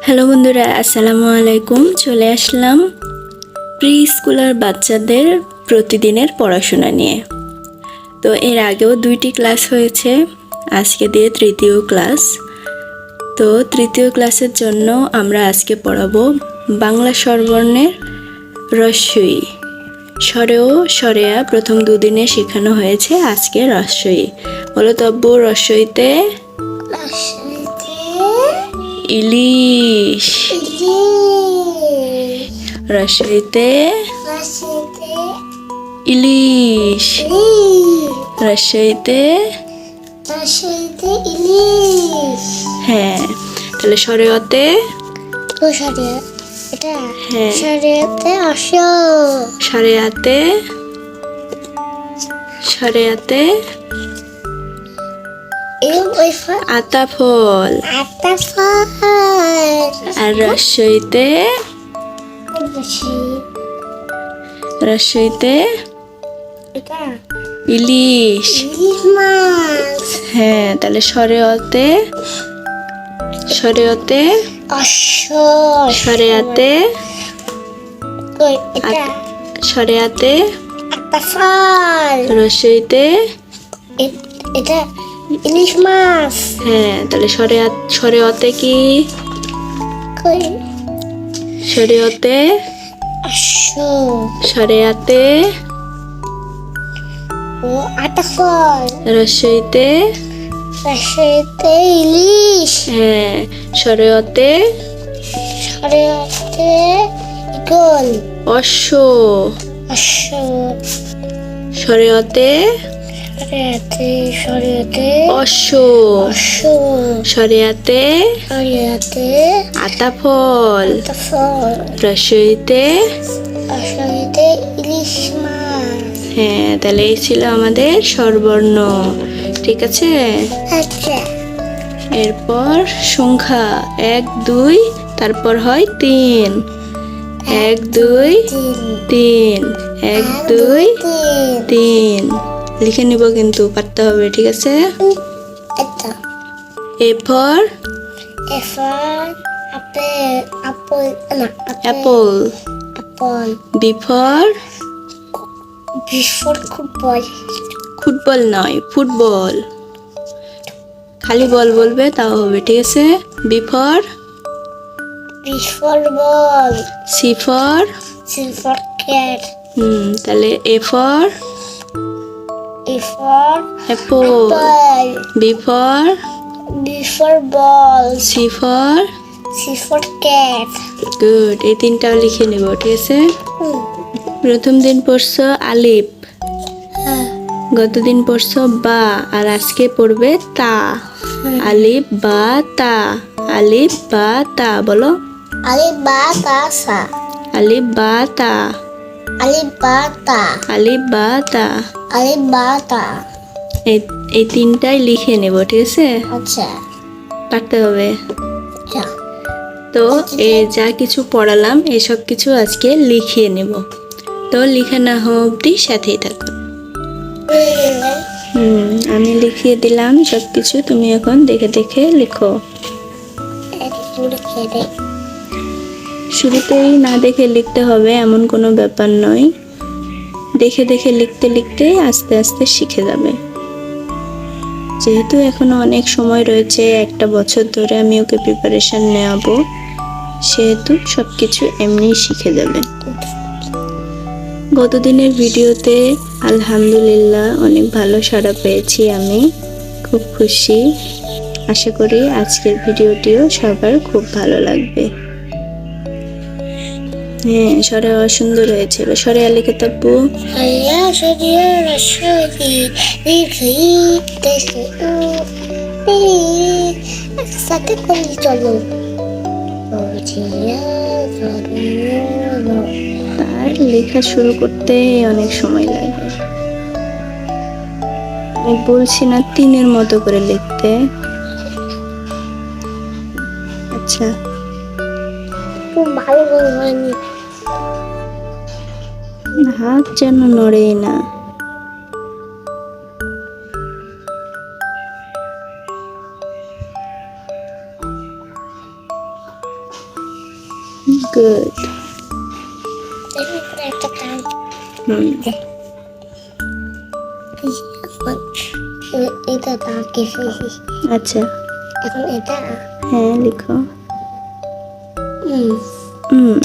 Hello বন্ধুরা, আসসালামু আলাইকুম। চলে আসলাম প্রি স্কুলার বাচ্চাদের প্রতিদিনের পড়াশোনা নিয়ে। তো এর আগেও 2টি ক্লাস হয়েছে, আজকে দিয়ে 3য় ক্লাস। তো 3য় ক্লাসের জন্য আমরা আজকে পড়াবো বাংলা স্বরবর্ণের রস্বই। স্বরেও স্বরেয়া প্রথম 2 দিনে শেখানো হয়েছে, আজকে রস্বই। বলো তো আব্বু, রস্বইতে ইলিশ, রস্বইতে ইলিশ, রস্বইতে ইলিশ। হ্যাঁ, তাহলে স্বরেয়তে হ্যাঁ, সারেয়াতে সারেয়াতে আতা ফল, আর রস্বইতে ইলিশ। হ্যাঁ, তাহলে সরেয়তে সারেয়াতে রস্বইতে ইলিশ মাছ। হ্যাঁ, তাহলে সরেয়তে কি? সরেয়তে সারেয়াতে আতা ফল, রস্বইতে ইলিশ। হ্যাঁ, সরেয়তে ইগল, অশ্ব, সরেয়তে অশ্ব, সরেয়াতে আতা ফল, রস্বইতে ইলিশ মাছ। হ্যাঁ, তাহলে এই ছিল আমাদের স্বরবর্ণ। ঠিক আছে, এরপর সংখ্যা 1 2, তারপর হয় 3। 1 2 3, 1 2 3 লিখে নিব, কিন্তু পারতে হবে। ঠিক আছে। A for apple, B for football নয়, ফুটবল। খালি বল বলবে তাও হবে। ঠিক আছে। B for ball, C for cat, তাহলে A for apple, B for ball, C for cat. Good. এই 3টাও লিখে নিব। ঠিক আছে। প্রথম দিন পড়ছো আলিফ, গতদিন পড়ছো বা, আর আজকে পড়বে তা। আলিফ বা তা, আলিফ বা তা বলো। Alif ba ta sa, আলিফ বা তা, alif ba ta, আলিফ বা তা। alif ba ta. এই 3টাই লিখে নেব। ঠিক আছে। আচ্ছা, পারতে হবে। আচ্ছা। তো যা কিছু পড়ালাম এসব কিছু আজকে লিখিয়ে নেব। তো লিখে না হওয়া অবধি সাথেই থাকো। আমি লিখিয়ে দিলাম সব কিছু, তুমি এখন দেখে দেখে লিখো। শুরুতেই না দেখে লিখতে হবে এমন কোনো ব্যাপার নয়, দেখে দেখে লিখতে লিখতে আস্তে আস্তে শিখে যাবে। যেহেতু এখনো অনেক সময় রয়েছে, 1 বছর ধরে আমি ওকে প্রিপারেশন নেওয়াবো, সেহেতু সবকিছু এমনিই শিখে যাবে। গতদিনের ভিডিওতে আলহামদুলিল্লাহ অনেক ভালো সাড়া পেয়েছি, আমি খুব খুশি। আশা করি আজকের ভিডিওটিও সবার খুব ভালো লাগবে। হ্যাঁ, স্বরে অসুন্দর হয়েছে। স্বরে লিখে তাব্বু। একসাথে করে চলো। তার লেখা শুরু করতে অনেক সময় লাগে। আমি বলছি না 3-এর মতো করে লিখতে। আচ্ছা, খুব ভালো হয়নি। হাত যেন নড়েই না। গুড। একটা কাজ হুম এটা তাকে ফেলি। আচ্ছা, এখন এটা হ্যাঁ লিখো। হুম হুম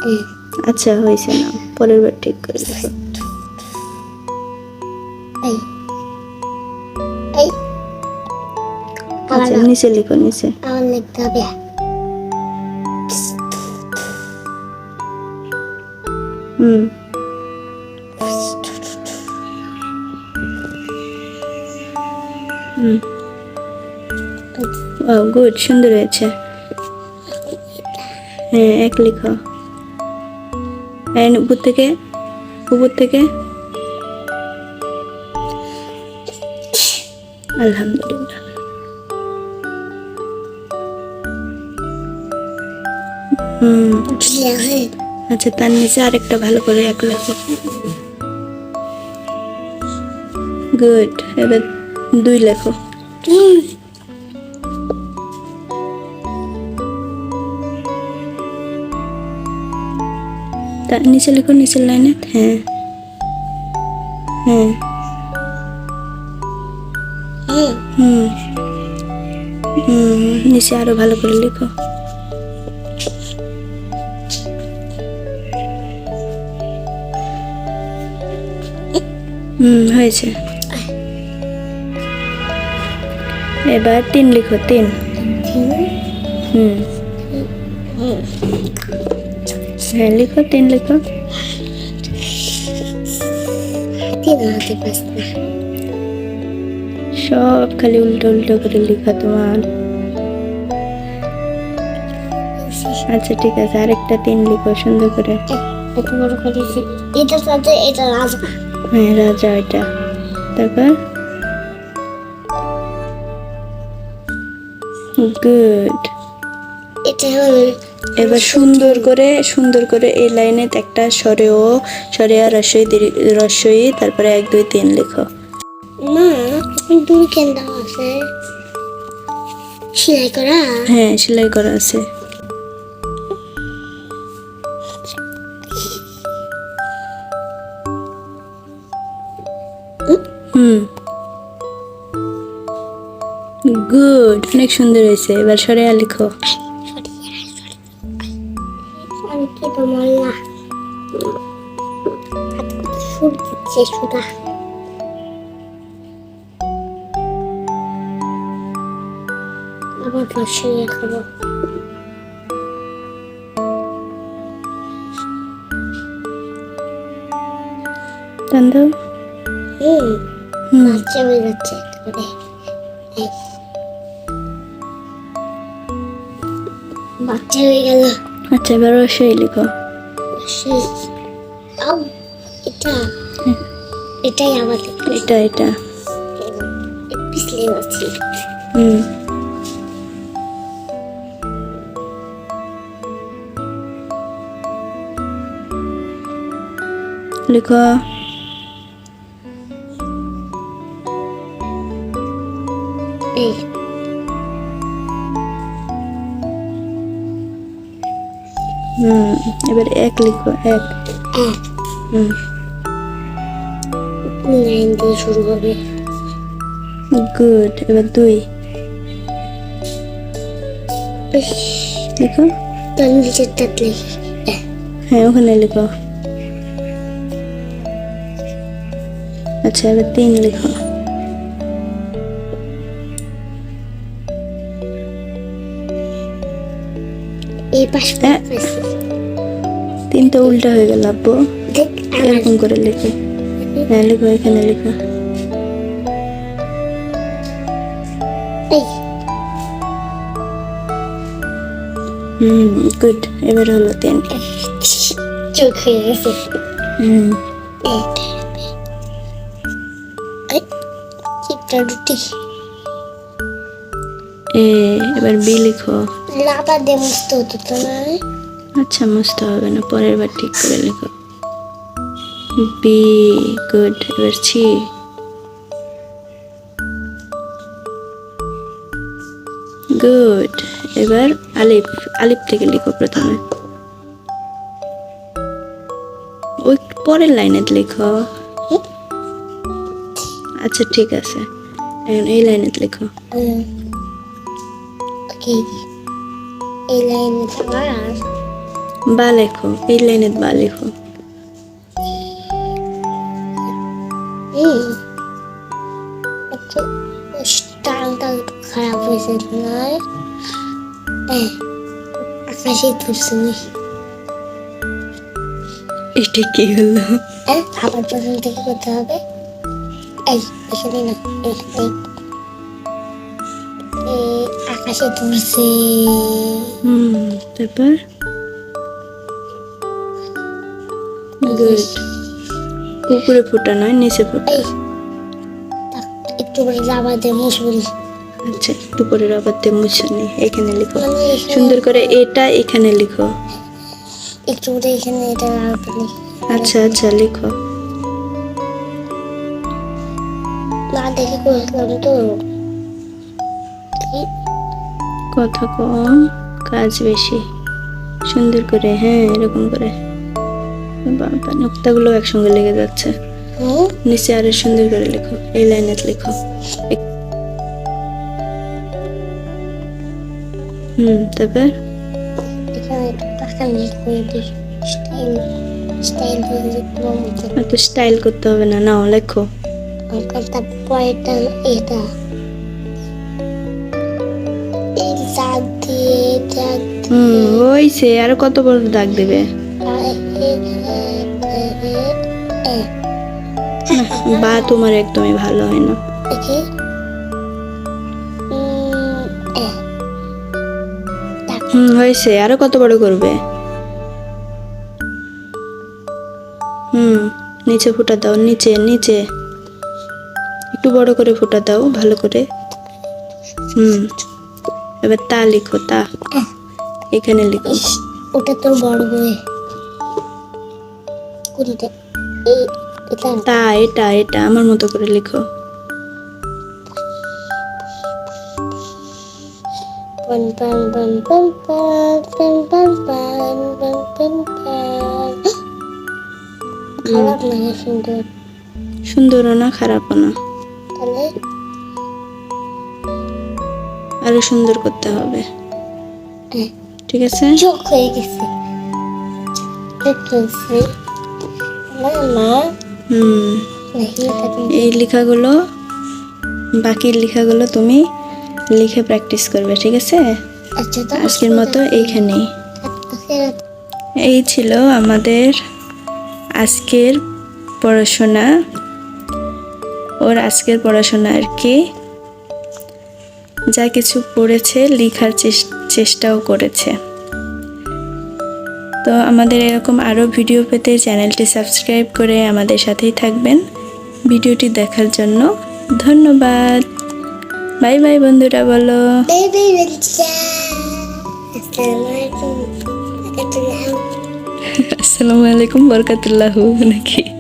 হুম, আচ্ছা, হয়েছে না, পরের বার ঠিক করে লিখো। এই এই আচ্ছা, নিচে লিখো, নিচে। আমার লিখতে হবে। হুম হুম ও গুড, সুন্দর হয়েছে। হ্যাঁ, এক লিখো। উপর থেকে, উপর থেকে। আলহামদুলিল্লাহ। হুম আচ্ছা, তার নিচে আরেকটা ভালো করে এক লেখো। গুড, এবার 2 লেখো। তার নিচে লেখো, নিচের লাইনে। হ্যাঁ হ্যাঁ হুম হুম নিচে আরো ভালো করে লিখো। হয়েছে। এবার 3 লিখো, 3। হুম হ্যাঁ লিখো, 3 লিখো। হাতে পাস না। সব খালি উল্টো উল্টো করে লেখা তোমার। আচ্ছা ঠিক আছে, আরেকটা 3 লিখো সুন্দর করে। এত বড় করেছি। এটার সাথে এটা রাজা। হ্যাঁ, রাজা এটা। তারপর গুড। এটা হলো এবার সুন্দর করে এই লাইনে একটা সরেয়া রস্বই, তারপরে 1 2 3 লিখো। মা, দুই কেন দেওয়া আছে? সেলাই করা? হ্যাঁ, সেলাই করা আছে। হুম গুড, অনেক সুন্দর হয়েছে। এবার সরেয়া লিখো। আমি কি তোমার না ফুল দিচ্ছে সুদা। আবার পাশে খাবো। টান দাও। বাচ্চা হয়ে যাচ্ছে করে। বাচ্চা হয়ে গেল। আচ্ছা, এবার রস্বই লিখো। এটা এটাই আমার এটা পিছলে যাচ্ছি। হুম লিখো। এই এবার 1 লিখো, 1। হুম লাইন দিয়ে শুরু হবে। গুড, এবার 2 লিখো। তার নিচের টাটলে হ্যাঁ, ওখানে লিখো। আচ্ছা, এবার 3 লিখো। এই পাশে 3 তো উল্টা হয়ে গেল আব্বু। দেখ এরকম করে লিখো। হ্যাঁ লিখো, এখানে লিখো। এই গুড, এবার হলো 3। চোখ হয়ে গেছে। চিপটা রুটি এবার বি লিখো। লাপা দিয়ে মুছতে হতো তো না? আচ্ছা, মুছতে হবে না, পরের বার ঠিক করে লিখো। Be good. এবার সি। গুড। এবার আলিফ, আলিফ থেকে লিখো প্রথমে। ওই পরের লাইনে লিখো। আচ্ছা ঠিক আছে, এখন এই লাইনে লিখো। ওকে, এই লাইনে আর বা লেখো, এই লাইনে বা লিখো। একটু স্টাইলটা খারাপ হয়েছে নয়। আকাশে তুলছি। এটা কি হলো? আবার প্রথম থেকে করতে হবে। এই এখানে না, এই আকাশে তুলছে। তারপর গুড। উপরে ফোঁটা নয়, নিচে ফোঁটা। এই একটু করে রাবার দিয়ে মুছবি। আচ্ছা, একটু পরে রাবার দিয়ে মুছে নি। এখানে লিখো মানে এখানে- সুন্দর করে, এটা এখানে লিখো। একটু করে এখানে এটা রাবার দিলি। আচ্ছা আচ্ছা লিখো। না দেখে করলাম তো। কি? কথা কম, কাজ বেশি। সুন্দর করে, হ্যাঁ এরকম করে। বাবা, নোক্তাগুলো একসঙ্গে লেগে যাচ্ছে। নিচে আরো সুন্দর করে লিখো, এই লাইনে লিখো। তারপর এখানে একটু টাকা নিয়ে করে দিই। স্টাইল স্টাইল হয়ে যেত। এত স্টাইল করতে হবে না, নাও লেখো। তারপরটা এটা এই দাগ দিয়ে দাগ হইছে, আরো কত বড় দাগ দেবে? বা তোমার একদমই ভালো হয় না। দেখি হয়েছে, আরো কত বড় করবে? নিচে ফোঁটা দাও, নিচে নিচে একটু বড় করে ফোঁটা দাও, ভালো করে। এবার তা লিখো, তা এখানে লিখো। ওটা তোর বড় বই কোনটা? এই এটা তা, এটা এটা আমার মতো করে লিখো। পন পন পন পন পন পন পন পন পন পন। খারাপ না, সুন্দর। সুন্দরও না, খারাপও না, তাহলে আরো সুন্দর করতে হবে। ঠিক আছে, চোখ হয়ে গেছে। চোখ হয়েছে না না নাকি এই লেখাগুলো, বাকি লেখাগুলো তুমি লিখে প্র্যাকটিস করবে, ঠিক আছে? আচ্ছা তো আজকের মতো এইখানেই। এই ছিল আমাদের আজকের পড়াশোনা। ওর আজকের পড়াশোনা আর কি, যা কিছু পড়েছে লেখার চেষ্টাও করেছে। তো আমাদের এরকম আরও ভিডিও পেতে চ্যানেলটি সাবস্ক্রাইব করে আমাদের সাথেই থাকবেন। ভিডিওটি দেখার জন্য ধন্যবাদ। বাই বাই বন্ধুরা, বলো বেবি বাচ্চা। আসসালামু আলাইকুম। আসসালামু আলাইকুম বরকাতুল্লাহ নাকি?